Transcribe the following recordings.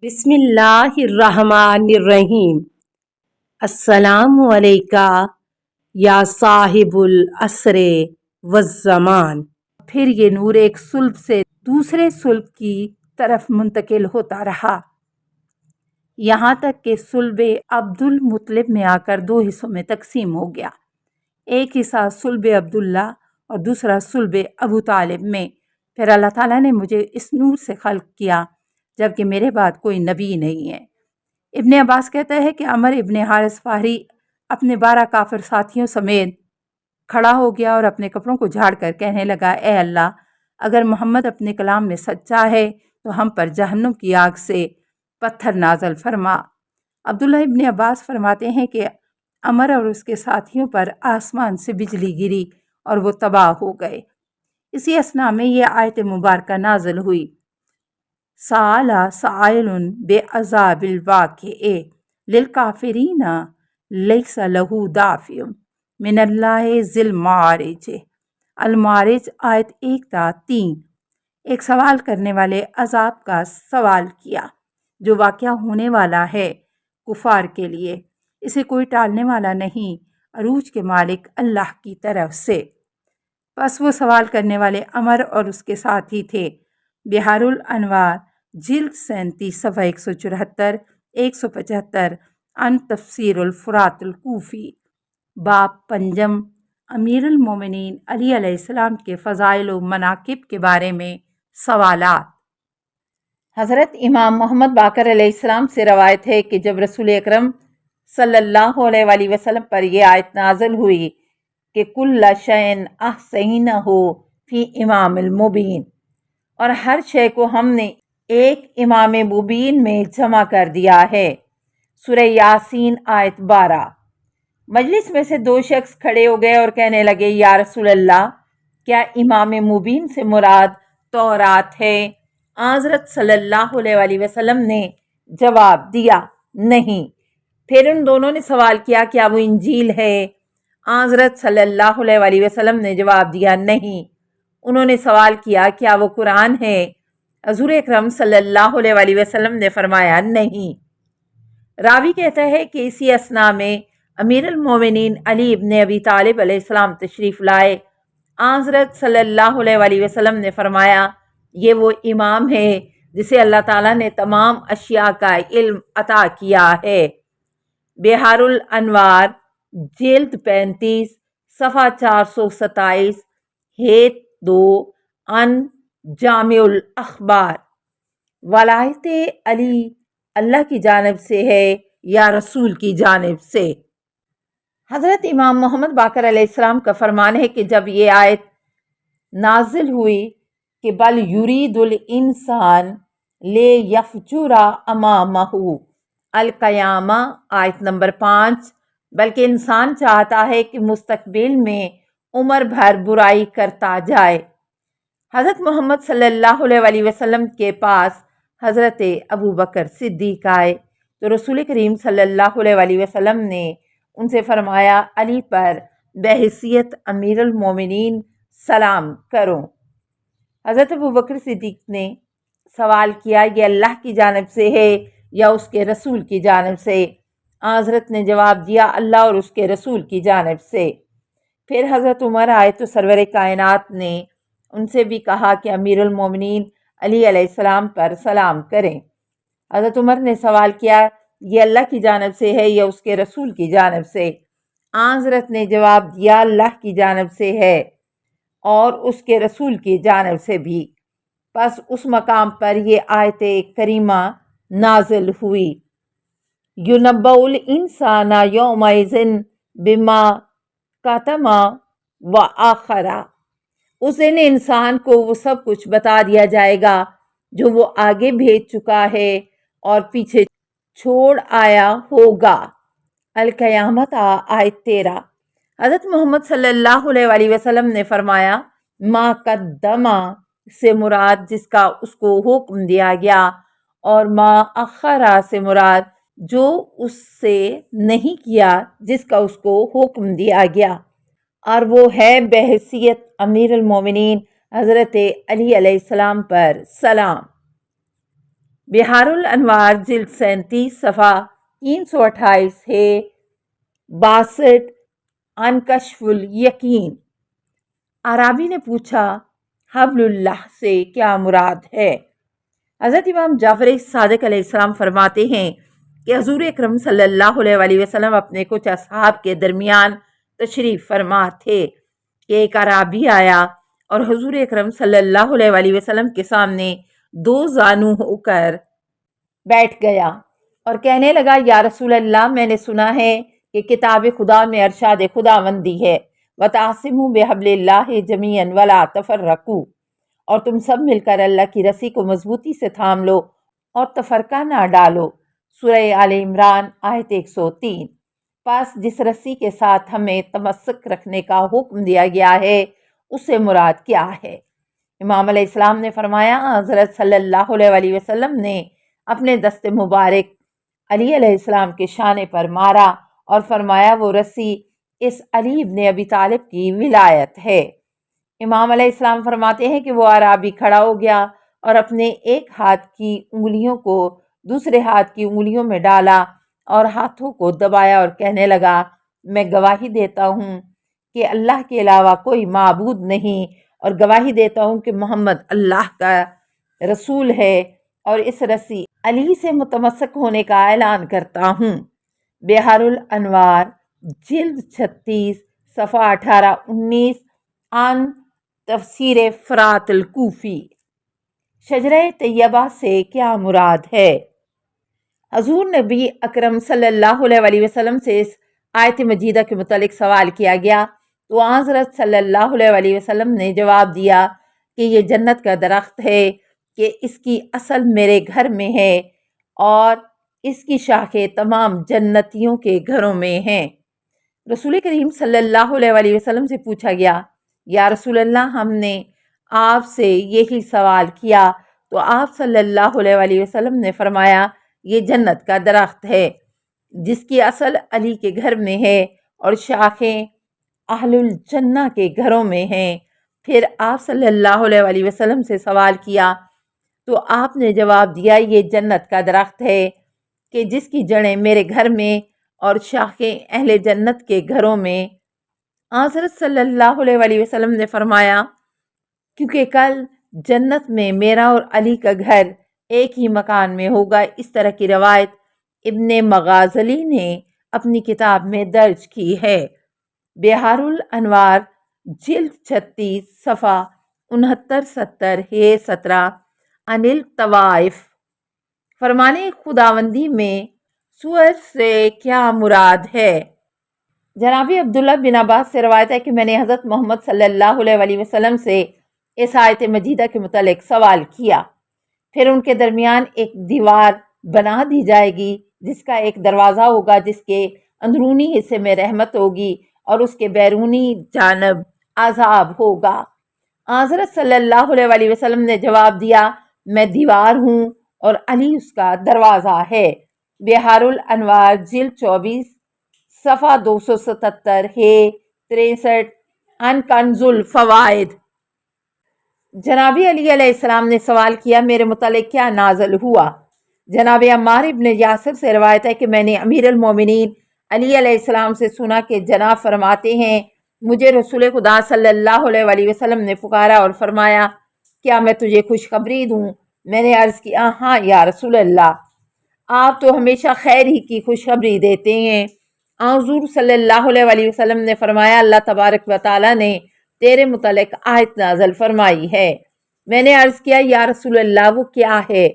بسم اللہ الرحمن الرحیم۔ السلام علیکہ یا صاحب العصر والزمان۔ پھر یہ نور ایک صلب سے دوسرے صلب کی طرف منتقل ہوتا رہا، یہاں تک کہ صلب عبد المطلب میں آ کر دو حصوں میں تقسیم ہو گیا، ایک حصہ صلب عبداللہ اور دوسرا صلب ابو طالب میں۔ پھر اللہ تعالیٰ نے مجھے اس نور سے خلق کیا جبکہ میرے بعد کوئی نبی نہیں ہے۔ ابن عباس کہتا ہے کہ عمر ابن حارث فہری اپنے 12 کافر ساتھیوں سمیت کھڑا ہو گیا اور اپنے کپڑوں کو جھاڑ کر کہنے لگا، اے اللہ، اگر محمد اپنے کلام میں سچا ہے تو ہم پر جہنم کی آگ سے پتھر نازل فرما۔ عبداللہ ابن عباس فرماتے ہیں کہ عمر اور اس کے ساتھیوں پر آسمان سے بجلی گری اور وہ تباہ ہو گئے۔ اسی اثناء میں یہ آیت مبارکہ نازل ہوئی، سَأَلَ سَائِلٌ بِعَذَابِ الْوَاقِعِ لِلْكَافِرِينَ لَيْسَ لَهُ دَافِعٌ مِنَ اللَّهِ ذِی الْمَعَارِجِ۔ المعارج آیت 1 تا 3۔ ایک سوال کرنے والے عذاب کا سوال کیا جو واقعہ ہونے والا ہے کفار کے لیے، اسے کوئی ٹالنے والا نہیں عروج کے مالک اللہ کی طرف سے۔ پس وہ سوال کرنے والے عمر اور اس کے ساتھی تھے۔ بحار الانوار جلد 37 صفحہ 174 175 عن تفسیر الفرات الکوفی۔ باب پنجم، امیر المومنین علی علیہ السلام کے فضائل و مناقب کے بارے میں سوالات۔ حضرت امام محمد باقر علیہ السلام سے روایت ہے کہ جب رسول اکرم صلی اللہ علیہ وآلہ وسلم پر یہ آیت نازل ہوئی کہ کل شیء احصینہ فی امام المبین، اور ہر شے کو ہم نے ایک امام مبین میں جمع کر دیا ہے، سورہ یاسین آیت 12۔ مجلس میں سے 2 شخص کھڑے ہو گئے اور کہنے لگے، یا رسول اللہ، کیا امام مبین سے مراد تورات ہے؟ حضرت صلی اللہ علیہ وآلہ وسلم نے جواب دیا، نہیں۔ پھر ان دونوں نے سوال کیا، کیا وہ انجیل ہے؟ حضرت صلی اللہ علیہ وآلہ وسلم نے جواب دیا، نہیں۔ انہوں نے سوال کیا، کیا وہ قرآن ہے؟ حضور اکرم صلی اللہ علیہ وآلہ وسلم نے فرمایا، نہیں۔ راوی کہتا ہے کہ اسی اثناء میں امیر المومنین علی ابن ابی طالب علیہ السلام تشریف لائے۔ حضرت صلی اللہ علیہ وآلہ وسلم نے فرمایا، یہ وہ امام ہے جسے اللہ تعالیٰ نے تمام اشیاء کا علم عطا کیا ہے۔ بحار الانوار جلد 35 صفحہ 427 ہیت 2 عن جامع الاخبار۔ ولایت علی اللہ کی جانب سے ہے یا رسول کی جانب سے؟ حضرت امام محمد باقر علیہ السلام کا فرمان ہے کہ جب یہ آیت نازل ہوئی کہ بل یرید الانسان لیفجر امامہ القیامہ آیت نمبر 5، بلکہ انسان چاہتا ہے کہ مستقبل میں عمر بھر برائی کرتا جائے، حضرت محمد صلی اللہ علیہ وآلہ وسلم کے پاس حضرت ابو بکر صدیق آئے تو رسول کریم صلی اللہ علیہ وآلہ وسلم نے ان سے فرمایا، علی پر بحیثیت امیر المومنین سلام کرو۔ حضرت ابو بکر صدیق نے سوال کیا، یہ اللہ کی جانب سے ہے یا اس کے رسول کی جانب سے؟ حضرت نے جواب دیا، اللہ اور اس کے رسول کی جانب سے۔ پھر حضرت عمر آئے تو سرور کائنات نے ان سے بھی کہا کہ امیر المومنین علی علیہ السلام پر سلام کریں۔ حضرت عمر نے سوال کیا، یہ اللہ کی جانب سے ہے یا اس کے رسول کی جانب سے؟ حضرت نے جواب دیا، اللہ کی جانب سے ہے اور اس کے رسول کی جانب سے بھی۔ پس اس مقام پر یہ آیت کریمہ نازل ہوئی، یُنَبَّأُ الْإِنسَانَ یَوْمَئِذٍ بِمَا کَتَمَ وَآخَرَ۔ اس دن انسان کو وہ سب کچھ بتا دیا جائے گا جو وہ آگے بھیج چکا ہے اور پیچھے چھوڑ آیا ہوگا۔ القیامت آیت 13۔ حضرت محمد صلی اللہ علیہ وآلہ وسلم نے فرمایا، ما قدمہ سے مراد جس کا اس کو حکم دیا گیا، اور ما اخرہ سے مراد جو اس سے نہیں کیا جس کا اس کو حکم دیا گیا، اور وہ ہے بحیثیت امیر المومنین حضرت علی علیہ السلام پر سلام۔ بہار الانوار جلد 37 صفحہ 328 ہے 62 عن کشف الیقین۔ عرابی نے پوچھا حبل اللہ سے کیا مراد ہے؟ حضرت امام جعفر صادق علیہ السلام فرماتے ہیں کہ حضور اکرم صلی اللہ علیہ وآلہ وسلم اپنے کچھ اصحاب کے درمیان تشریف فرما تھے کہ ایک عرابی آیا اور حضور اکرم صلی اللہ علیہ وآلہ وسلم کے سامنے دو زانو ہو کر بیٹھ گیا اور کہنے لگا یا رسول اللہ، میں نے سنا ہے کہ کتاب خدا میں ارشاد خداوندی ہے وَتَعْصِمُوا بِحَبْلِ اللَّهِ جَمِيعًا وَلَا تَفَرَّقُوا، اور تم سب مل کر اللہ کی رسی کو مضبوطی سے تھام لو اور تفرقہ نہ ڈالو۔ سورہ آل عمران آیت 103۔ پس جس رسی کے ساتھ ہمیں تمسک رکھنے کا حکم دیا گیا ہے اس سے مراد کیا ہے؟ امام علیہ السلام نے فرمایا حضرت صلی اللہ علیہ وآلہ وسلم نے اپنے دست مبارک علی علیہ السلام کے شانے پر مارا اور فرمایا وہ رسی اس علی ابن ابی طالب کی ولایت ہے۔ امام علیہ السلام فرماتے ہیں کہ وہ عرابی کھڑا ہو گیا اور اپنے ایک ہاتھ کی انگلیوں کو دوسرے ہاتھ کی انگلیوں میں ڈالا اور ہاتھوں کو دبایا اور کہنے لگا میں گواہی دیتا ہوں کہ اللہ کے علاوہ کوئی معبود نہیں، اور گواہی دیتا ہوں کہ محمد اللہ کا رسول ہے، اور اس رسی علی سے متمسک ہونے کا اعلان کرتا ہوں۔ بہار الانوار جلد 36 صفحہ 18-19 عن تفسیر فرات الکوفی۔ شجرہ طیبہ سے کیا مراد ہے؟ حضور نبی اکرم صلی اللہ علیہ وآلہ وسلم سے اس آیت مجیدہ کے متعلق سوال کیا گیا تو حضرت صلی اللہ علیہ وآلہ وسلم نے جواب دیا کہ یہ جنت کا درخت ہے کہ اس کی اصل میرے گھر میں ہے اور اس کی شاخیں تمام جنتیوں کے گھروں میں ہیں۔ رسول کریم صلی اللہ علیہ وآلہ وسلم سے پوچھا گیا یا رسول اللہ، ہم نے آپ سے یہی سوال کیا تو آپ صلی اللہ علیہ وآلہ وسلم نے فرمایا یہ جنت کا درخت ہے جس کی اصل علی کے گھر میں ہے اور شاخیں اہل الجنہ کے گھروں میں ہیں۔ پھر آپ صلی اللہ علیہ وآلہ وسلم سے سوال کیا تو آپ نے جواب دیا یہ جنت کا درخت ہے کہ جس کی جڑیں میرے گھر میں اور شاخیں اہل جنت کے گھروں میں۔ حضرت صلی اللہ علیہ وآلہ وسلم نے فرمایا کیونکہ کل جنت میں میرا اور علی کا گھر ایک ہی مکان میں ہوگا۔ اس طرح کی روایت ابن مغازلی نے اپنی کتاب میں درج کی ہے۔ بہار الانوار جلد 36 صفحہ 69-70 ہے 17 عن الطوائف۔ فرمانے خداوندی میں سور سے کیا مراد ہے؟ جناب عبداللہ بن عباس سے روایت ہے کہ میں نے حضرت محمد صلی اللہ علیہ وآلہ وسلم سے اس آیت مجیدہ کے متعلق سوال کیا۔ پھر ان کے درمیان ایک دیوار بنا دی جائے گی جس کا ایک دروازہ ہوگا جس کے اندرونی حصے میں رحمت ہوگی اور اس کے بیرونی جانب عذاب ہوگا۔ حضرت صلی اللہ علیہ وآلہ وسلم نے جواب دیا میں دیوار ہوں اور علی اس کا دروازہ ہے۔ بہار الانوار جلد 24 صفحہ 277 ہے 63 عن کنز الفوائد۔ جناب علی علیہ السلام نے سوال کیا میرے متعلق کیا نازل ہوا؟ جناب عمار ابن یاسر سے روایت ہے کہ میں نے امیر المومنین علی علیہ السلام سے سنا کہ جناب فرماتے ہیں مجھے رسول خدا صلی اللہ علیہ وآلہ وسلم نے پکارا اور فرمایا کیا میں تجھے خوشخبری دوں؟ میں نے عرض کیا ہاں یا رسول اللہ، آپ تو ہمیشہ خیر ہی کی خوشخبری دیتے ہیں۔ حضور صلی اللہ علیہ وآلہ وسلم نے فرمایا اللہ تبارک و تعالیٰ نے تیرے متعلق آیت نازل فرمائی ہے۔ میں نے عرض کیا یا رسول اللہ وہ کیا ہے؟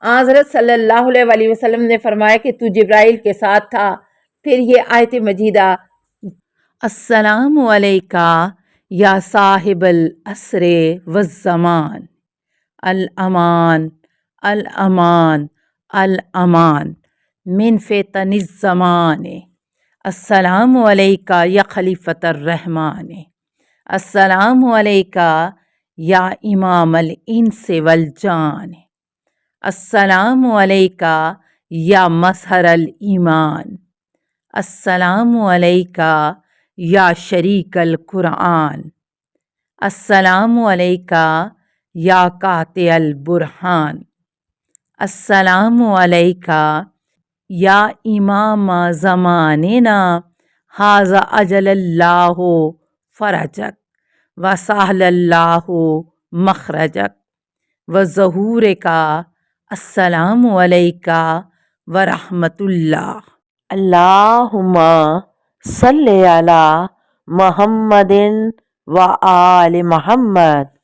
حضرت صلی اللہ علیہ وآلہ وسلم نے فرمایا کہ تو جبرائیل کے ساتھ تھا۔ پھر یہ آیت مجیدہ السلام علیکہ یا صاحب العصر والزمان، الامان الامان الامان من فتن الزمان، السلام علیکہ یا خلیفۃ الرحمن، السلام علیکہ یا امام الانس والجان، السلام علیکہ یا مظہر الایمان، السلام علیکہ یا شریک القرآن، السلام علیکہ یا قاطع البرہان، السلام علیکہ یا امام زماننا حاذا اجل اللہ فرجک وسہل اللہ مخرجک وظہور کا السلام علیکہ ورحمۃ اللہ۔ اللہم صلی علی محمد و آل محمد۔